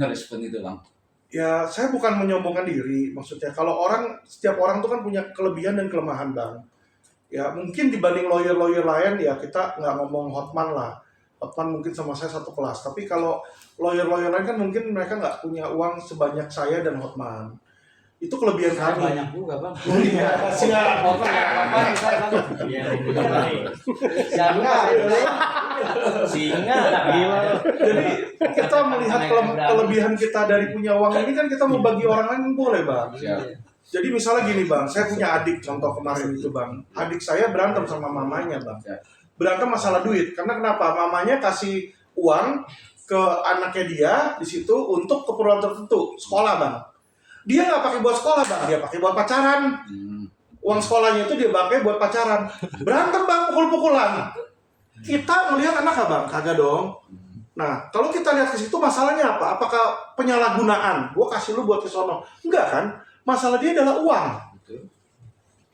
ngerespon itu bang? Ya, saya bukan menyombongkan diri, maksudnya. Kalau setiap orang tuh kan punya kelebihan dan kelemahan, Bang. Ya, mungkin dibanding lawyer-lawyer lain, ya kita nggak ngomong Hotman lah. Hotman mungkin sama saya satu kelas. Tapi kalau lawyer-lawyer lain kan mungkin mereka nggak punya uang sebanyak saya dan Hotman. Itu kelebihan Saya kami. banyak juga bang. Oh iya, siap. Singa. Gila. Jadi kita melihat kelebihan kita dari punya uang ini kan kita mau bagi orang lain boleh, Bang. Siap. Jadi misalnya gini, Bang, saya punya adik, contoh kemarin itu, Bang. Adik saya berantem sama mamanya, Bang. Berantem masalah duit. Karena kenapa? Mamanya kasih uang ke anaknya dia di situ untuk keperluan tertentu, sekolah, Bang. Dia nggak pakai buat sekolah, Bang. Dia pakai buat pacaran. Uang sekolahnya itu dia pakai buat pacaran. Berantem, Bang, pukul-pukulan. Kita melihat anak Bang, kagak dong. Nah, kalau kita lihat ke situ masalahnya apa? Apakah penyalahgunaan? Gua kasih lu buat ke sono. Enggak kan? Masalah dia adalah uang.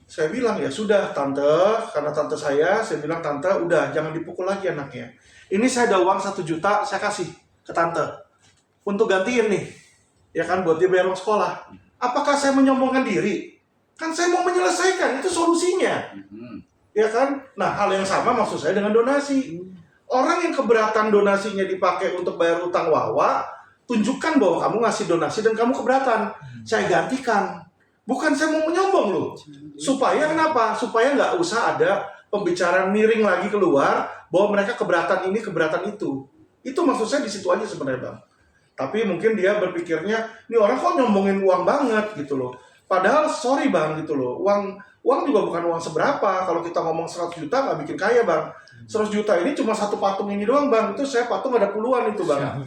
Saya bilang ya sudah tante, karena tante saya bilang tante udah jangan dipukul lagi anaknya. Ini saya ada uang 1 juta saya kasih ke tante untuk gantiin nih, ya kan buat dia bayar uang sekolah. Apakah saya menyombongkan diri? Kan saya mau menyelesaikan, itu solusinya. Ya kan? Nah, hal yang sama maksud saya dengan donasi. Orang yang keberatan donasinya dipakai untuk bayar utang wawa, tunjukkan bahwa kamu ngasih donasi dan kamu keberatan. Saya gantikan. Bukan saya mau menyombong loh. Supaya kenapa? Supaya nggak usah ada pembicaraan miring lagi keluar bahwa mereka keberatan ini, keberatan itu. Itu maksud saya di situ aja sebenarnya, Bang. Tapi mungkin dia berpikirnya, ini orang kok nyombongin uang banget gitu loh. Padahal sorry Bang gitu loh. Uang juga bukan uang seberapa. Kalau kita ngomong 100 juta nggak bikin kaya, Bang. 100 juta ini cuma satu patung ini doang, Bang. Itu saya patung ada puluhan itu, Bang.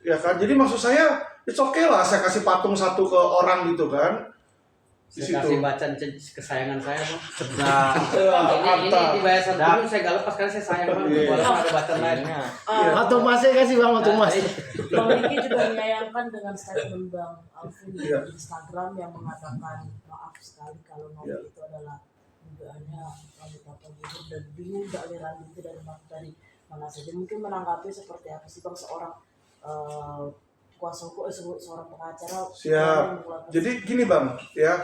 Ya kan? Jadi maksud saya, it's okay lah saya kasih patung satu ke orang gitu kan. Saya kasih bacaan kesayangan saya bang. Nah, ini dibayar 1 juta saya gak lepas karena saya sayang banget. Walaupun ada bacaan lainnya. Atau masnya kasih bang, atau mas. Bang Riki juga menyayangkan dengan statement Bang Alvin di Instagram yang mengatakan maaf sekali kalau Novi itu adalah dugaannya wanita penghidup dan bingung gak aliran itu dari mana saja. Mungkin menanggapi seperti apa sih Bang seorang kuasa hukum, seorang pengacara. Siap. Jadi gini Bang, ya.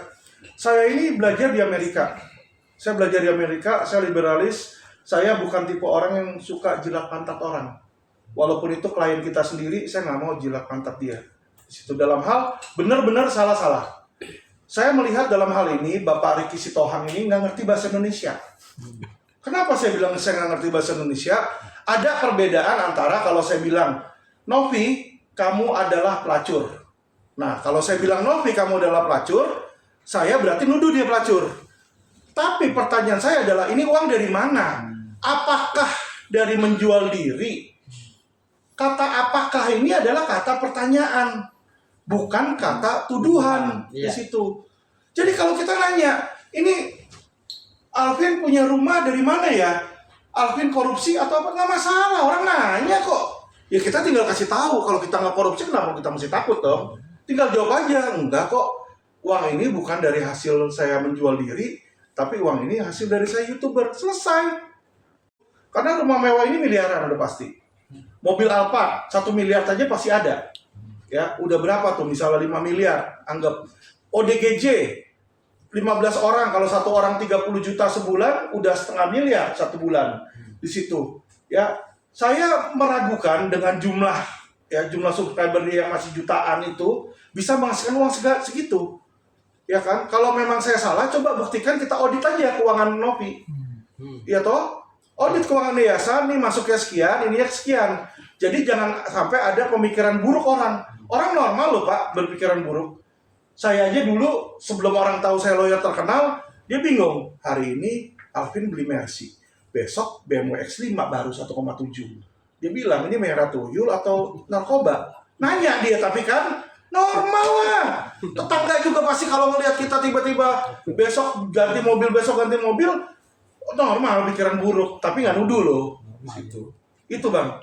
Saya ini belajar di Amerika. Saya belajar di Amerika, saya liberalis. Saya bukan tipe orang yang suka jilat pantat orang. Walaupun itu klien kita sendiri, saya nggak mau jilat pantat dia. Di situ dalam hal benar-benar salah-salah. Saya melihat dalam hal ini Bapak Riki Sitohang ini nggak ngerti bahasa Indonesia. Kenapa saya bilang saya nggak ngerti bahasa Indonesia? Ada perbedaan antara kalau saya bilang Novi, kamu adalah pelacur. Nah, kalau saya bilang Novi, kamu adalah pelacur, saya berarti nuduh dia pelacur. Tapi pertanyaan saya adalah, ini uang dari mana? Apakah dari menjual diri? Kata apakah ini adalah kata pertanyaan, bukan kata tuduhan di situ. Jadi kalau kita nanya, ini Alvin punya rumah dari mana ya? Alvin korupsi atau apa? Nggak masalah, orang nanya kok. Ya kita tinggal kasih tahu, kalau kita nggak korupsi kenapa kita mesti takut dong? Tinggal jawab aja, enggak kok. Uang ini bukan dari hasil saya menjual diri, tapi uang ini hasil dari saya YouTuber. Selesai. Karena rumah mewah ini miliaran udah pasti. Mobil Alphard 1 miliar saja pasti ada. Ya, udah berapa tuh? Misalnya 5 miliar, anggap. ODGJ 15 orang, kalau satu orang 30 juta sebulan, udah setengah miliar 1 bulan di situ. Ya, saya meragukan dengan jumlah subscriber dia yang masih jutaan itu bisa menghasilkan uang segitu. Ya kan? Kalau memang saya salah, coba buktikan, kita audit aja keuangan Novi. Ya toh? Audit keuangan yayasan nih masuknya sekian, ininya sekian. Jadi jangan sampai ada pemikiran buruk orang. Orang normal loh Pak berpikiran buruk. Saya aja dulu sebelum orang tahu saya lawyer terkenal, dia bingung. Hari ini Alvin beli Mercy. Besok BMW X5 baru 1,7. Dia bilang ini merah tuyul atau narkoba. Nanya dia, tapi kan normal lah. Tetangga juga pasti kalau ngelihat kita tiba-tiba besok ganti mobil, normal pikiran buruk. Tapi nggak nuduh loh. Itu Bang.